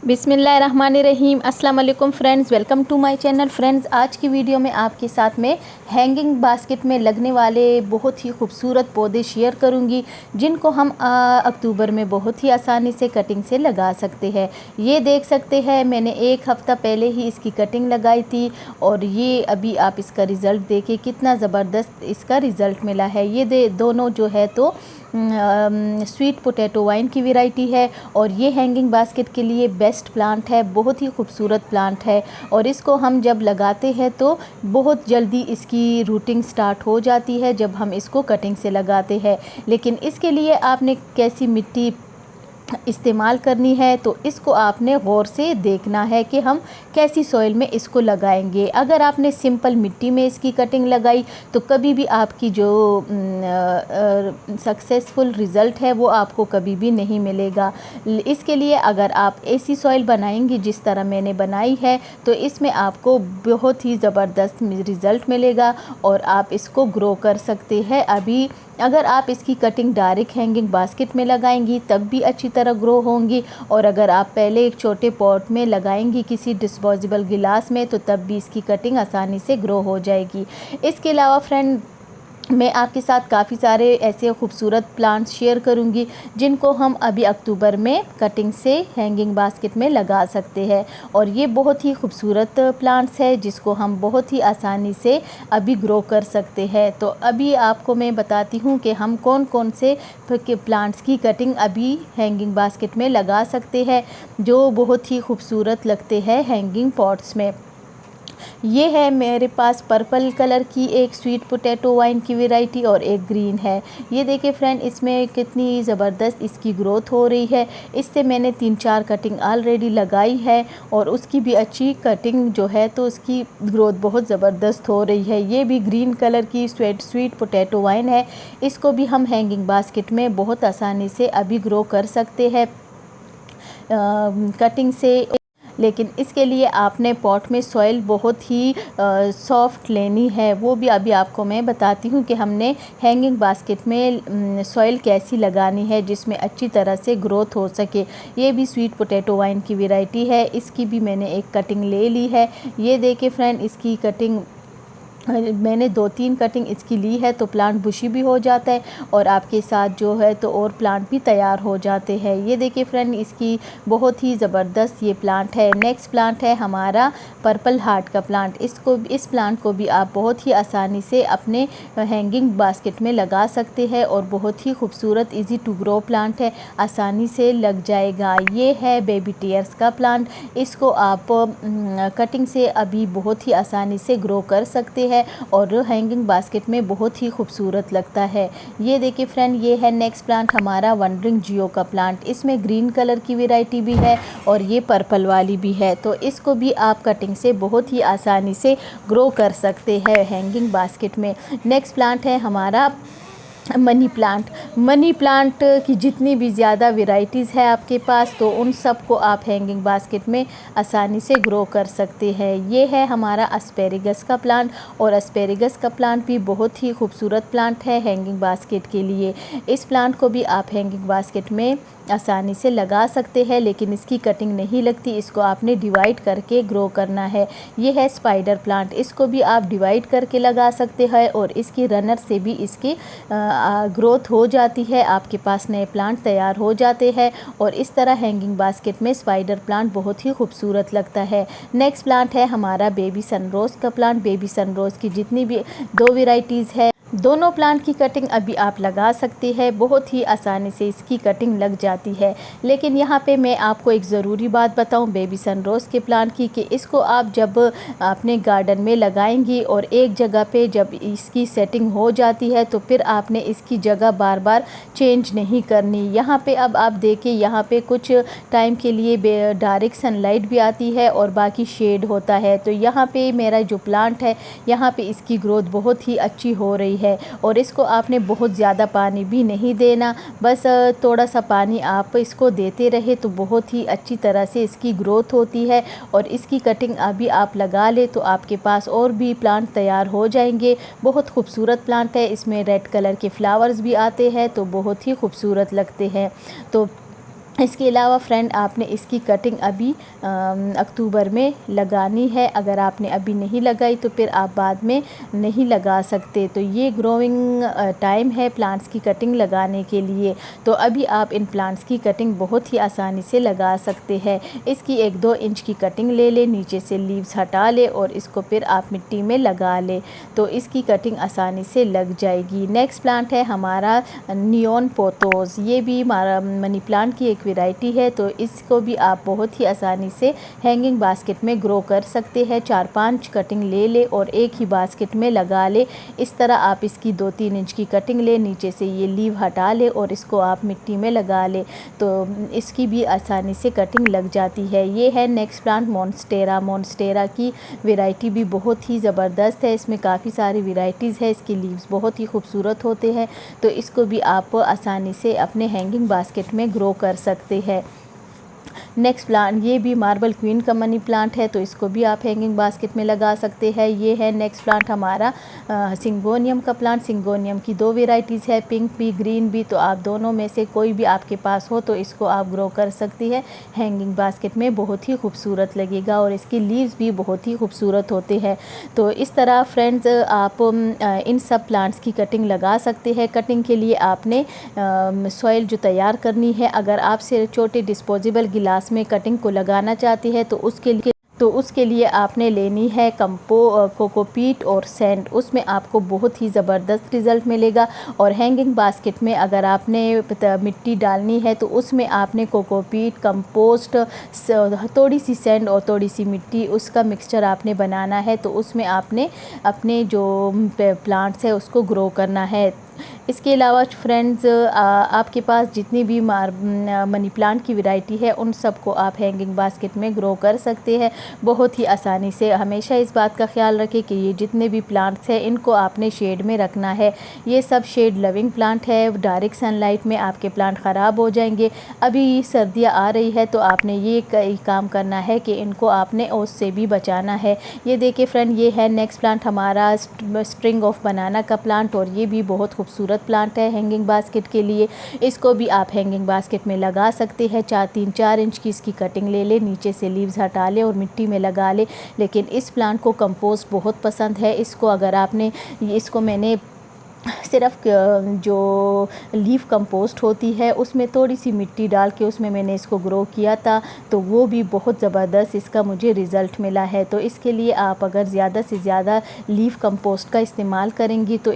बिस्मिल्लाहिर्रहमानिर्रहीम। अस्सलाम वालेकुम friends, welcome to my channel. Friends, आज की वीडियो में आपके साथ में हैंगिंग बास्केट में लगने वाले बहुत ही खूबसूरत पौधे शेयर करूंगी, जिनको हम अक्टूबर में बहुत ही आसानी से कटिंग से लगा सकते हैं। ये देख सकते हैं, मैंने एक हफ़्ता पहले ही इसकी कटिंग लगाई थी और ये अभी आप इसका रिज़ल्ट देखिए, कितना ज़बरदस्त इसका रिज़ल्ट मिला है। ये दोनों जो है तो स्वीट पोटैटो वाइन की वैरायटी है और ये हैंगिंग बास्केट के लिए बेस्ट प्लांट है। बहुत ही खूबसूरत प्लांट है और इसको हम जब लगाते हैं तो बहुत जल्दी इसकी रूटिंग स्टार्ट हो जाती है जब हम इसको कटिंग से लगाते हैं। लेकिन इसके लिए आपने कैसी मिट्टी इस्तेमाल करनी है तो इसको आपने गौर से देखना है कि हम कैसी सॉइल में इसको लगाएंगे। अगर आपने सिंपल मिट्टी में इसकी कटिंग लगाई तो कभी भी आपकी जो सक्सेसफुल रिज़ल्ट है वो आपको कभी भी नहीं मिलेगा। इसके लिए अगर आप ऐसी सॉइल बनाएंगी जिस तरह मैंने बनाई है तो इसमें आपको बहुत ही ज़बरदस्त रिज़ल्ट मिलेगा और आप इसको ग्रो कर सकते हैं। अभी अगर आप इसकी कटिंग डायरेक्ट हैंगिंग बास्केट में लगाएंगी तब भी अच्छी तरह ग्रो होंगी, और अगर आप पहले एक छोटे पॉट में लगाएंगी किसी डिस्पोजेबल गिलास में तो तब भी इसकी कटिंग आसानी से ग्रो हो जाएगी। इसके अलावा फ्रेंड, मैं आपके साथ काफ़ी सारे ऐसे खूबसूरत प्लांट्स शेयर करूंगी जिनको हम अभी अक्टूबर में कटिंग से हैंगिंग बास्केट में लगा सकते हैं। और ये बहुत ही खूबसूरत प्लांट्स है जिसको हम बहुत ही आसानी से अभी ग्रो कर सकते हैं। तो अभी आपको मैं बताती हूँ कि हम कौन कौन से प्लांट्स की कटिंग अभी हैंगिंग बास्केट में लगा सकते हैं जो बहुत ही खूबसूरत लगते हैं हैंगिंग पॉट्स में। ये है मेरे पास पर्पल कलर की एक स्वीट पोटैटो वाइन की वैरायटी और एक ग्रीन है। ये देखिए फ्रेंड, इसमें कितनी ज़बरदस्त इसकी ग्रोथ हो रही है। इससे मैंने 3-4 कटिंग ऑलरेडी लगाई है और उसकी भी अच्छी कटिंग जो है तो उसकी ग्रोथ बहुत ज़बरदस्त हो रही है। ये भी ग्रीन कलर की स्वीट पोटैटो वाइन है। इसको भी हम हैंगिंग बास्केट में बहुत आसानी से अभी ग्रो कर सकते हैं कटिंग से। लेकिन इसके लिए आपने पॉट में सॉइल बहुत ही सॉफ्ट लेनी है। वो भी अभी आपको मैं बताती हूँ कि हमने हैंगिंग बास्केट में सॉइल कैसी लगानी है जिसमें अच्छी तरह से ग्रोथ हो सके। ये भी स्वीट पोटैटो वाइन की वैरायटी है। इसकी भी मैंने एक कटिंग ले ली है। ये देखिए फ्रेंड, इसकी कटिंग मैंने 2-3 कटिंग इसकी ली है तो प्लांट बुशी भी हो जाता है और आपके साथ जो है तो और प्लांट भी तैयार हो जाते हैं। ये देखिए फ्रेंड, इसकी बहुत ही ज़बरदस्त ये प्लांट है। नेक्स्ट प्लांट है हमारा पर्पल हार्ट का प्लांट। इस प्लांट को भी आप बहुत ही आसानी से अपने हैंगिंग बास्केट में लगा सकते हैं और बहुत ही खूबसूरत इजी टू ग्रो प्लांट है, आसानी से लग जाएगा। ये है बेबी टीयर्स का प्लांट। इसको आप कटिंग से अभी बहुत ही आसानी से ग्रो कर सकते हैं और हैंगिंग बास्केट में बहुत ही खूबसूरत लगता है। ये देखिए फ्रेंड, ये है नेक्स्ट प्लांट हमारा वंडरिंग जियो का प्लांट। इसमें ग्रीन कलर की वैरायटी भी है और ये पर्पल वाली भी है। तो इसको भी आप कटिंग से बहुत ही आसानी से ग्रो कर सकते हैं हैंगिंग बास्केट में। नेक्स्ट प्लांट है हमारा मनी प्लांट। मनी प्लांट की जितनी भी ज़्यादा वैरायटीज़ है आपके पास तो उन सब को आप हैंगिंग बास्केट में आसानी से ग्रो कर सकते हैं। ये है हमारा एस्पेरेगस का प्लांट और एस्पेरेगस का प्लांट भी बहुत ही खूबसूरत प्लांट है हैंगिंग बास्केट के लिए। इस प्लांट को भी आप हैंगिंग बास्केट में आसानी से लगा सकते हैं, लेकिन इसकी कटिंग नहीं लगती, इसको आपने डिवाइड करके ग्रो करना है। ये है स्पाइडर प्लांट। इसको भी आप डिवाइड करके लगा सकते हैं और इसकी रनर से भी इसकी ग्रोथ हो जाती है। आपके पास नए प्लांट तैयार हो जाते हैं और इस तरह हैंगिंग बास्केट में स्पाइडर प्लांट बहुत ही खूबसूरत लगता है। नेक्स्ट प्लांट है हमारा बेबी सनरोज़ का प्लांट। बेबी सनरोज़ की जितनी भी 2 वैरायटीज़ है, दोनों प्लांट की कटिंग अभी आप लगा सकते हैं। बहुत ही आसानी से इसकी कटिंग लग जाती है। लेकिन यहाँ पे मैं आपको एक ज़रूरी बात बताऊँ बेबी सनरोज़ के प्लांट की, कि इसको आप जब अपने गार्डन में लगाएंगी और एक जगह पे जब इसकी सेटिंग हो जाती है तो फिर आपने इसकी जगह बार बार चेंज नहीं करनी। यहाँ पे अब आप देखिए, यहाँ पे कुछ टाइम के लिए डायरेक्ट सनलाइट भी आती है और बाकी शेड होता है। तो यहाँ पे मेरा जो प्लांट है यहाँ पे इसकी ग्रोथ बहुत ही अच्छी हो रही है और इसको आपने बहुत ज़्यादा पानी भी नहीं देना, बस थोड़ा सा पानी आप इसको देते रहे तो बहुत ही अच्छी तरह से इसकी ग्रोथ होती है। और इसकी कटिंग अभी आप लगा ले तो आपके पास और भी प्लांट तैयार हो जाएंगे। बहुत खूबसूरत प्लांट है, इसमें रेड कलर के फ्लावर्स भी आते हैं तो बहुत ही खूबसूरत लगते हैं। तो इसके अलावा फ्रेंड आपने इसकी कटिंग अभी अक्टूबर में लगानी है। अगर आपने अभी नहीं लगाई तो फिर आप बाद में नहीं लगा सकते। तो ये ग्रोइंग टाइम है प्लांट्स की कटिंग लगाने के लिए। तो अभी आप इन प्लांट्स की कटिंग बहुत ही आसानी से लगा सकते हैं। इसकी 1-2 इंच की कटिंग ले लें, नीचे से लीव्स हटा ले और इसको फिर आप मिट्टी में लगा लें तो इसकी कटिंग आसानी से लग जाएगी। नेक्स्ट प्लांट है हमारा नियॉन पोथोस। ये भी हमारा मनी प्लांट की एक वैरायटी है। तो इसको भी आप बहुत ही आसानी से हैंगिंग बास्केट में ग्रो कर सकते हैं। 4-5 कटिंग ले ले और एक ही बास्केट में लगा ले। इस तरह आप इसकी 2-3 इंच की कटिंग ले, नीचे से ये लीव हटा ले और इसको आप मिट्टी में लगा ले तो इसकी भी आसानी से कटिंग लग जाती है। ये है नेक्स्ट प्लांट मोन्स्टेरा। मोन्स्टेरा की वैरायटी भी बहुत ही ज़बरदस्त है। इसमें काफ़ी सारी वैरायटीज़ है। इसके लीव्स बहुत ही खूबसूरत होते हैं। तो इसको भी आप आसानी से अपने हैंगिंग बास्केट में ग्रो कर सकते हैं। नेक्स्ट प्लांट ये भी मार्बल क्वीन का मनी प्लांट है। तो इसको भी आप हैंगिंग बास्केट में लगा सकते हैं। ये है नेक्स्ट प्लांट हमारा सिंगोनियम का प्लांट। सिंगोनियम की 2 वैरायटीज़ है, पिंक भी ग्रीन भी। तो आप दोनों में से कोई भी आपके पास हो तो इसको आप ग्रो कर सकती है हैंगिंग बास्केट में। बहुत ही खूबसूरत लगेगा और इसके लीव्स भी बहुत ही खूबसूरत होते हैं। तो इस तरह फ्रेंड्स आप इन सब प्लांट्स की कटिंग लगा सकते हैं। कटिंग के लिए आपने सॉइल जो तैयार करनी है, अगर आप सिर्फ छोटे डिस्पोजेबल गिलास में कटिंग को लगाना चाहती है तो उसके लिए आपने लेनी है कोकोपीट और सैंड। उसमें आपको बहुत ही ज़बरदस्त रिज़ल्ट मिलेगा। और हैंगिंग बास्केट में अगर आपने मिट्टी डालनी है तो उसमें आपने कोकोपीट, कंपोस्ट, थोड़ी सी सैंड और थोड़ी सी मिट्टी, उसका मिक्सचर आपने बनाना है। तो उसमें आपने अपने जो प्लांट्स है उसको ग्रो करना है। इसके अलावा फ्रेंड्स आपके पास जितनी भी मनी प्लांट की वैरायटी है उन सबको आप हैंगिंग बास्केट में ग्रो कर सकते हैं बहुत ही आसानी से। हमेशा इस बात का ख्याल रखें कि ये जितने भी प्लांट्स हैं इनको आपने शेड में रखना है। ये सब शेड लविंग प्लांट है। डायरेक्ट सनलाइट में आपके प्लांट ख़राब हो जाएंगे। अभी सर्दियाँ आ रही है तो आपने ये काम करना है कि इनको आपने ओस से भी बचाना है। ये देखिए फ्रेंड, ये है नेक्स्ट प्लांट हमारा स्ट्रिंग ऑफ बनाना का प्लांट और ये भी बहुत खूबसूरत प्लांट है हैंगिंग बास्केट के लिए। इसको भी आप हैंगिंग बास्केट में लगा सकते हैं। 3-4 इंच की इसकी कटिंग ले ले, नीचे से लीव्स हटा ले और मिट्टी में लगा ले। लेकिन इस प्लांट को कंपोस्ट बहुत पसंद है। इसको मैंने सिर्फ जो लीफ कंपोस्ट होती है उसमें थोड़ी सी मिट्टी डाल के उसमें मैंने इसको ग्रो किया था। तो वो भी बहुत ज़बरदस्त इसका मुझे रिज़ल्ट मिला है। तो इसके लिए आप अगर ज़्यादा से ज़्यादा लीफ कंपोस्ट का इस्तेमाल करेंगी तो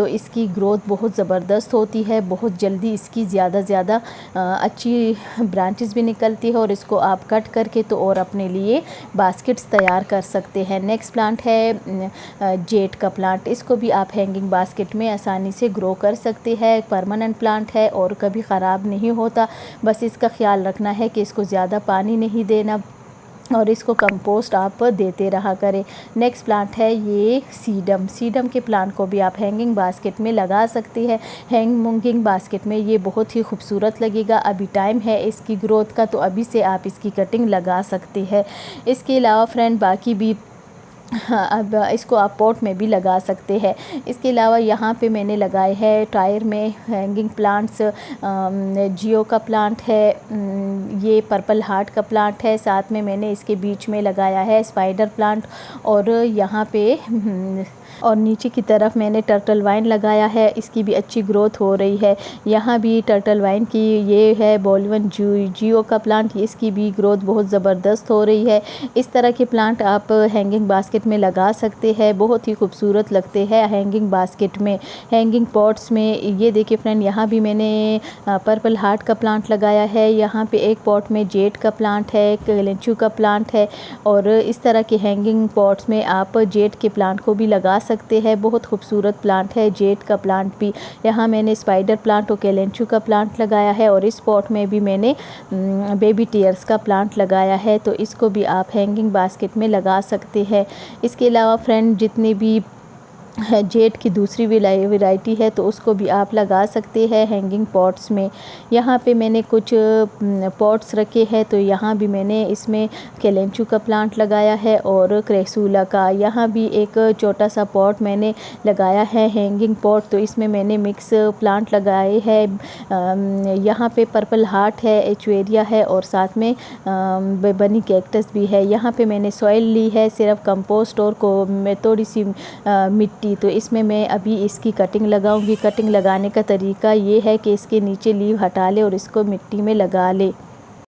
इसकी ग्रोथ बहुत ज़बरदस्त होती है। बहुत जल्दी इसकी ज़्यादा अच्छी ब्रांचेस भी निकलती है और इसको आप कट करके तो और अपने लिए बास्केट्स तैयार कर सकते हैं। नेक्स्ट प्लांट है जेट का प्लांट। इसको भी आप हैंगिंग बास्केट में आसानी से ग्रो कर सकते हैं। परमानेंट प्लांट है और कभी ख़राब नहीं होता। बस इसका ख्याल रखना है कि इसको ज़्यादा पानी नहीं देना और इसको कंपोस्ट आप देते रहा करें। नेक्स्ट प्लांट है ये सीडम। सीडम के प्लांट को भी आप हैंगिंग बास्केट में लगा सकती है। हैंगिंग बास्केट में ये बहुत ही खूबसूरत लगेगा। अभी टाइम है इसकी ग्रोथ का तो अभी से आप इसकी कटिंग लगा सकते हैं। इसके अलावा फ्रेंड बाकी भी अब इसको आप पॉट में भी लगा सकते हैं। इसके अलावा यहाँ पे मैंने लगाए हैं टायर में हैंगिंग प्लांट्स। जियो का प्लांट है, ये पर्पल हार्ट का प्लांट है। साथ में मैंने इसके बीच में लगाया है स्पाइडर प्लांट और यहाँ पे और नीचे की तरफ मैंने टर्टल वाइन लगाया है। इसकी भी अच्छी ग्रोथ हो रही है। यहाँ भी टर्टल वाइन की ये है बॉलीवन जियो का प्लांट। इसकी भी ग्रोथ बहुत ज़बरदस्त हो रही है। इस तरह के प्लांट आप हैंगिंग बास्केट में लगा सकते हैं। बहुत ही खूबसूरत लगते हैं हैंगिंग बास्केट में, हैंगिंग पॉट्स में। ये देखिए फ्रेंड, यहाँ भी मैंने पर्पल हार्ट का प्लांट लगाया है। यहाँ पे एक पॉट में जेट का प्लांट है, कैलेंचू का प्लांट है और इस तरह के हैंगिंग पॉट्स में आप जेट के प्लांट को भी लगा सकते हैं। बहुत खूबसूरत प्लांट है जेट का प्लांट भी। यहाँ मैंने स्पाइडर प्लांट और कैलेंचू का प्लांट लगाया है और इस पॉट में भी मैंने बेबी टीयर्स का प्लांट लगाया है। तो इसको भी आप हैंगिंग बास्केट में लगा सकते हैं। इसके अलावा फ्रेंड जितने भी जेट की दूसरी वैरायटी है तो उसको भी आप लगा सकते हैं हैंगिंग पॉट्स में। यहाँ पे मैंने कुछ पॉट्स रखे हैं तो यहाँ भी मैंने इसमें कैलेंचू का प्लांट लगाया है और क्रेसूला का। यहाँ भी एक छोटा सा पॉट मैंने लगाया है हैंगिंग पॉट, तो इसमें मैंने मिक्स प्लांट लगाए हैं। यहाँ पे पर्पल हार्ट है, एचुएरिया है और साथ में बनी कैक्टस भी है। यहाँ पे मैंने सॉइल ली है सिर्फ कंपोस्ट और थोड़ी सी मिट्टी। तो इसमें मैं अभी इसकी कटिंग लगाऊंगी। कटिंग लगाने का तरीका ये है कि इसके नीचे लीव हटा ले और इसको मिट्टी में लगा ले।